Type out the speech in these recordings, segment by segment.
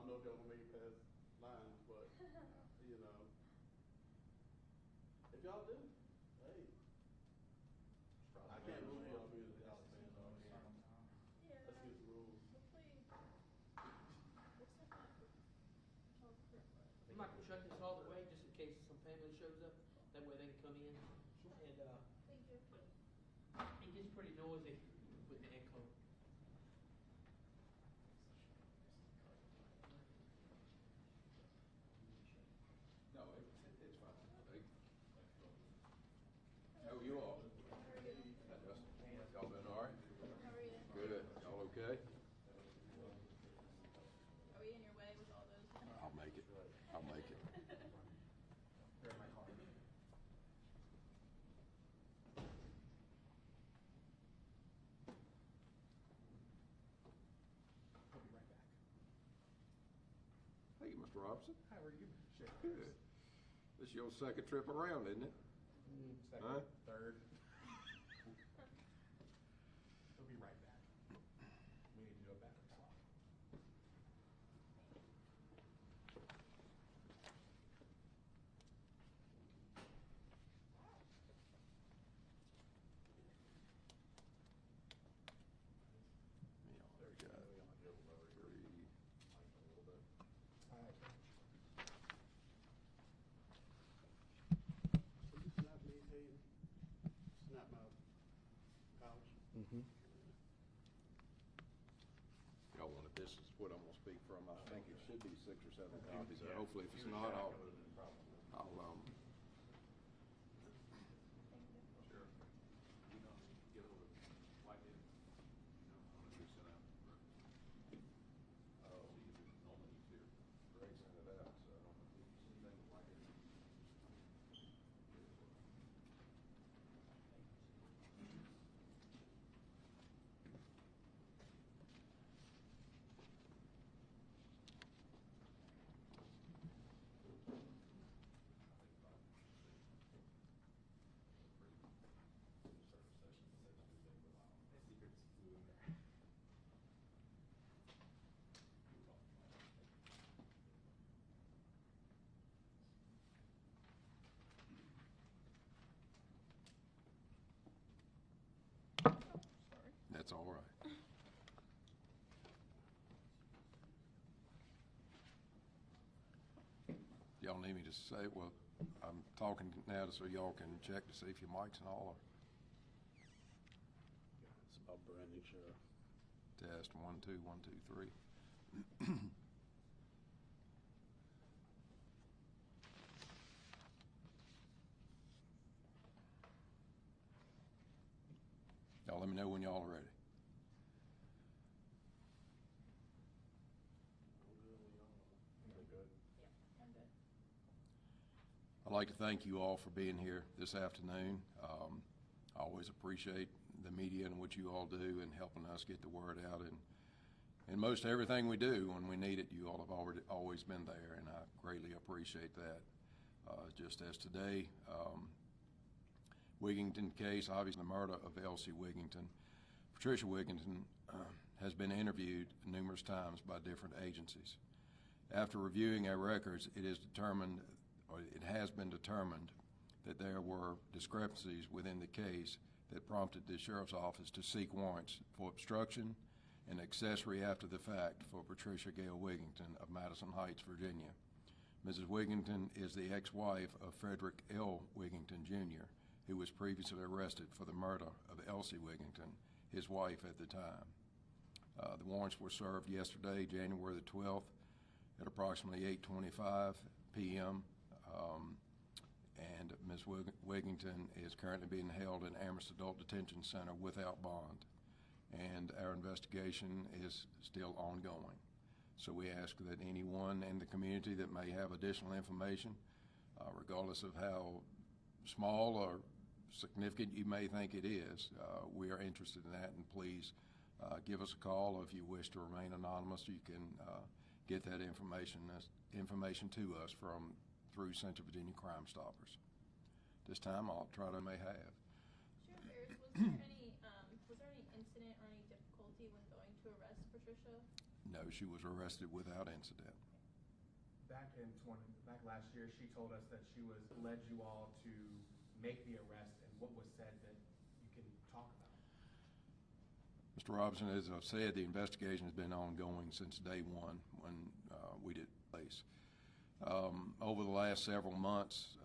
know if y'all gonna make it past lines, but, you know, if y'all do, hey, I can't move y'all be the house fans all here. Yeah. Let's get the rules. Hopefully, looks like We might shut this all the way just in case some family shows up. That way they can come in. And thank you. it gets pretty noisy with the echo. No, it's fine. How are you all? How are you? Y'all been all right? How are you? Good. Y'all okay? Are we in your way with all those? I'll make it. I'll make it. I'll be right back. Hey, Mr. Robinson. How are you? Good. This is your second trip around, isn't it? Second, Huh? third. We'll be right back. We need to do a battery swap. Yeah, there we go. 3. Will you snap me, Hayden? Snap my pouch. Y'all wanted this is what I'm gonna speak from. I think it should be 6 or 7 copies. Hopefully, if it's not, I'll Sure. You know, get over like it. You know, I'm gonna send out. Oh, normally he's here. Greg sent it out, so I don't know if you see anything like it. That's all right. Y'all need me to say, well, I'm talking now so y'all can check to see if your mics and all are. It's about branding, Sheriff. Test 1 2 1 2 3. Y'all let me know when y'all are ready. Yep, I'm good. I'd like to thank you all for being here this afternoon. I always appreciate the media and what you all do in helping us get the word out. And most everything we do, when we need it, you all have always been there, and I greatly appreciate that. Just as today, Wiggington case, obviously the murder of Elsie Wiggington. Patricia Wiggington has been interviewed numerous times by different agencies. After reviewing our records, it has been determined that there were discrepancies within the case that prompted the Sheriff's Office to seek warrants for obstruction and accessory after the fact for Patricia Gail Wiggington of Madison Heights, Virginia. Mrs. Wiggington is the ex-wife of Frederick L. Wiggington, Jr., who was previously arrested for the murder of Elsie Wiggington, his wife at the time. The warrants were served yesterday, January the 12th, at approximately 8:25 p.m., and Ms. Wiggington is currently being held in Amherst Adult Detention Center without bond, and our investigation is still ongoing. So we ask that anyone in the community that may have additional information, regardless of how small or significant you may think it is, we are interested in that, and please give us a call, or if you wish to remain anonymous, you can get that information to us through Central Virginia Crime Stoppers. This time I'll try to may have. Sheriff Ayers, was there any incident or any difficulty when going to arrest Patricia? no, she was arrested without incident. Back last year, she told us that she led you all to make the arrest, and what was said that you can talk about. Mr. Robinson, as I've said, the investigation has been ongoing since day one when we did place. Over the last several months,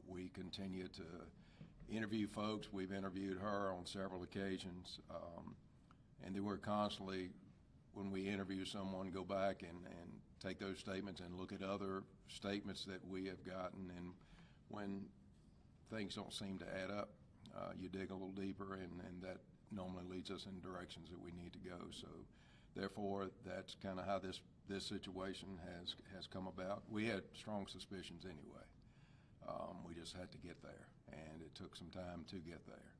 we continue to interview folks. We've interviewed her on several occasions, and then we're constantly, when we interview someone, go back and take those statements and look at other statements that we have gotten, and when things don't seem to add up, you dig a little deeper, and that normally leads us in directions that we need to go. So therefore, that's kind of how this situation has come about. We had strong suspicions anyway. We just had to get there, and it took some time to get there.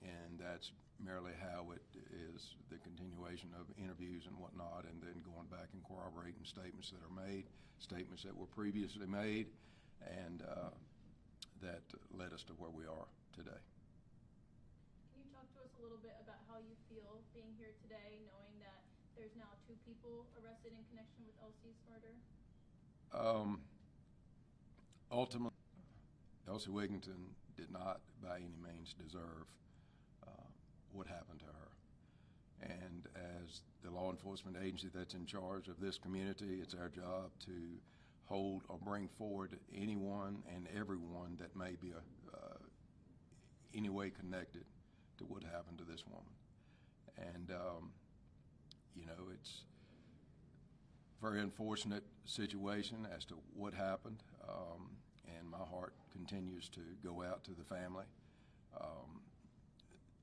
And that's merely how it is, the continuation of interviews and whatnot, and then going back and corroborating statements that are made, statements that were previously made, and that led us to where we are today. Can you talk to us a little bit about how you feel being here today, knowing that there's now 2 people arrested in connection with Elsie's murder? Ultimately, Elsie Wiggington did not by any means deserve what happened to her. And as the law enforcement agency that's in charge of this community, it's our job to hold or bring forward anyone and everyone that may be any way connected to what happened to this woman. And, you know, it's a very unfortunate situation as to what happened, and my heart continues to go out to the family.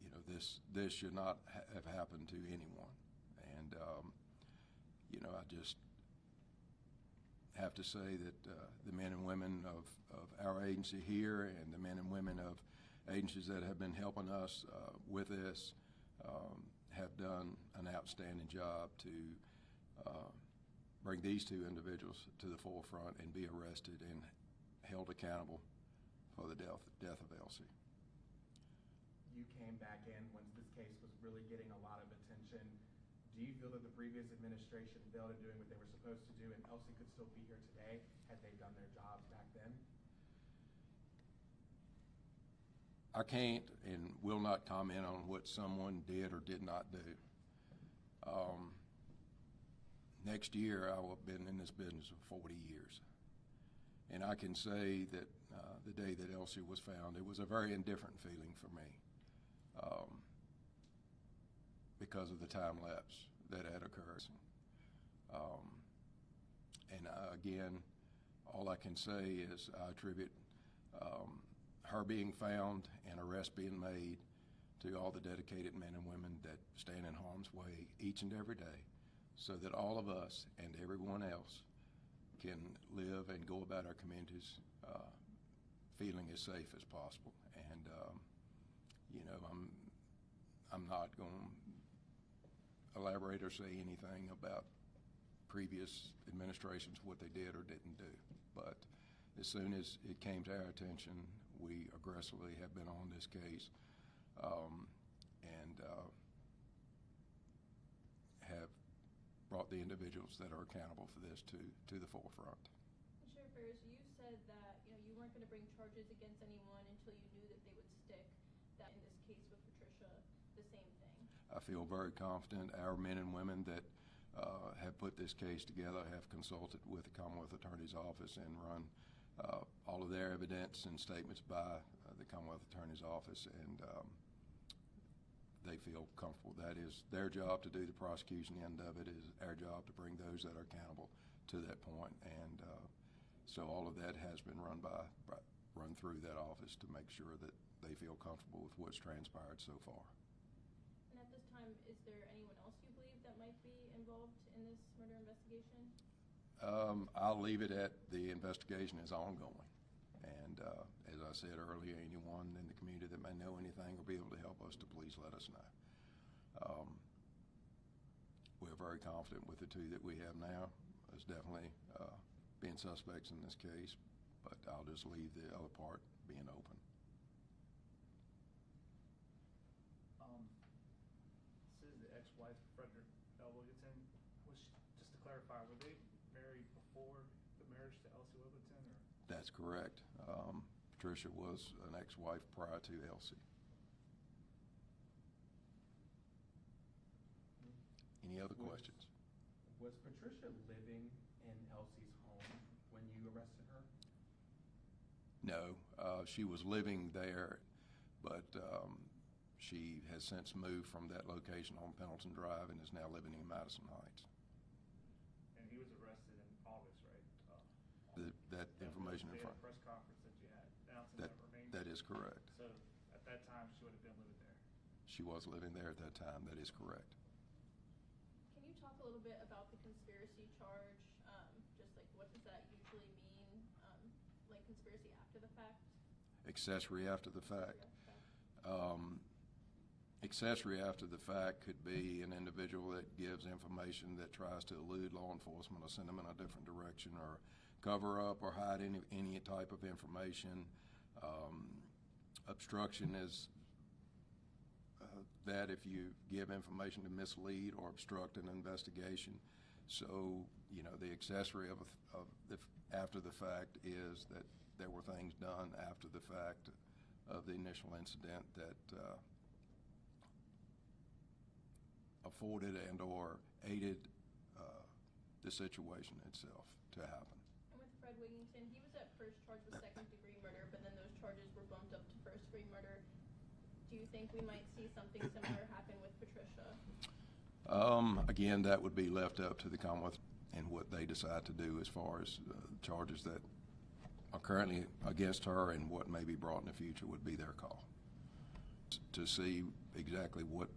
You know, this should not have happened to anyone. And, you know, I just have to say that the men and women of our agency here and the men and women of agencies that have been helping us with this have done an outstanding job to bring these 2 individuals to the forefront and be arrested and held accountable for the death of Elsie. You came back in once this case was really getting a lot of attention. Do you feel that the previous administration failed at doing what they were supposed to do, and Elsie could still be here today had they done their jobs back then? I can't and will not comment on what someone did or did not do. Next year, I will have been in this business for 40 years. And I can say that the day that Elsie was found, it was a very indifferent feeling for me because of the time lapse that had occurred. And again, all I can say is I attribute her being found and arrest being made to all the dedicated men and women that stand in harm's way each and every day so that all of us and everyone else can live and go about our communities feeling as safe as possible. And, you know, I'm not going to elaborate or say anything about previous administrations, what they did or didn't do. But as soon as it came to our attention, we aggressively have been on this case and have brought the individuals that are accountable for this to the forefront. Sheriff Ayers, you said that you weren't going to bring charges against anyone until you knew that they would stick. That in this case with Patricia, the same thing. I feel very confident. Our men and women that have put this case together have consulted with the Commonwealth Attorney's Office and run all of their evidence and statements by the Commonwealth Attorney's Office, and they feel comfortable. That is their job to do the prosecution end of it. Is our job to bring those that are accountable to that point. And so all of that has been run through that office to make sure that they feel comfortable with what's transpired so far. And at this time, is there anyone else you believe that might be involved in this murder investigation? I'll leave it at the investigation is ongoing. And as I said earlier, anyone in the community that may know anything or be able to help us to please let us know. We're very confident with the 2 that we have now as definitely being suspects in this case, but I'll just leave the other part being open. Says the ex-wife, Wiggington, just to clarify, were they married before the marriage to Elsie Wiggington, or? That's correct. Patricia was an ex-wife prior to Elsie. Any other questions? Was Patricia living in Elsie's home when you arrested her? No, she was living there, but she has since moved from that location on Pendleton Drive and is now living in Madison Heights. And he was arrested in August, right? That information in The front. press conference that you had announcing That, that remains. that is correct. So at that time, she would have been living there. She was living there at that time. That is correct. Can you talk a little bit about the conspiracy charge? Just like what does that usually mean? Like conspiracy after the fact? Accessory after the fact. Yeah. Accessory after the fact could be an individual that gives information that tries to elude law enforcement or send them in a different direction or cover up or hide any type of information. Obstruction is that if you give information to mislead or obstruct an investigation. So, you know, the accessory of after the fact is that there were things done after the fact of the initial incident that afforded and or aided the situation itself to happen. And with Fred Wiggington, he was at first charged with second-degree murder, but then those charges were bumped up to first-degree murder. Do you think we might see something similar happen with Patricia? Again, that would be left up to the Commonwealth and what they decide to do as far as charges that are currently against her and what may be brought in the future would be their call. To see exactly what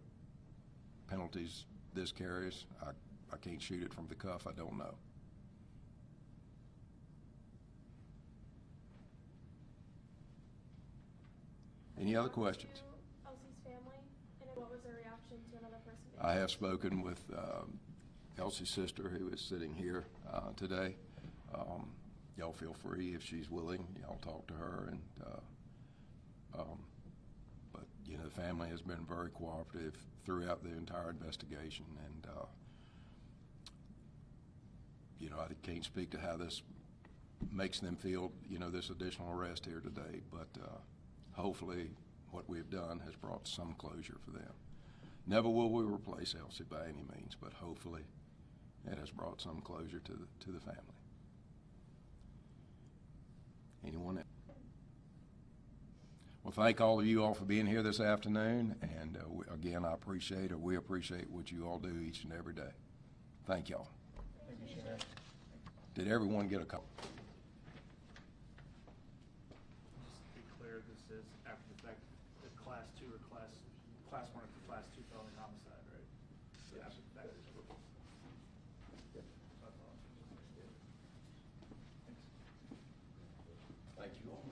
penalties this carries, I can't shoot it from the cuff. I don't know. Any other questions? Elsie's family, and what was their reaction to another person being I have spoken with Elsie's sister, who is sitting here today. Y'all feel free, if she's willing, y'all talk to her. And but you know, the family has been very cooperative throughout the entire investigation, and you know, I can't speak to how this makes them feel. You know, this additional arrest here today, but hopefully, what we've done has brought some closure for them. Never will we replace Elsie by any means, but hopefully, it has brought some closure to the family. Anyone else? Well, thank all of you all for being here this afternoon, and again, we appreciate what you all do each and every day. Thank y'all. Thank you, Sheriff. Did everyone get a call? Just to be clear, this is after the fact, the class 2 or class 1 or class 2 felony homicide, right? So after the fact. Thank you all.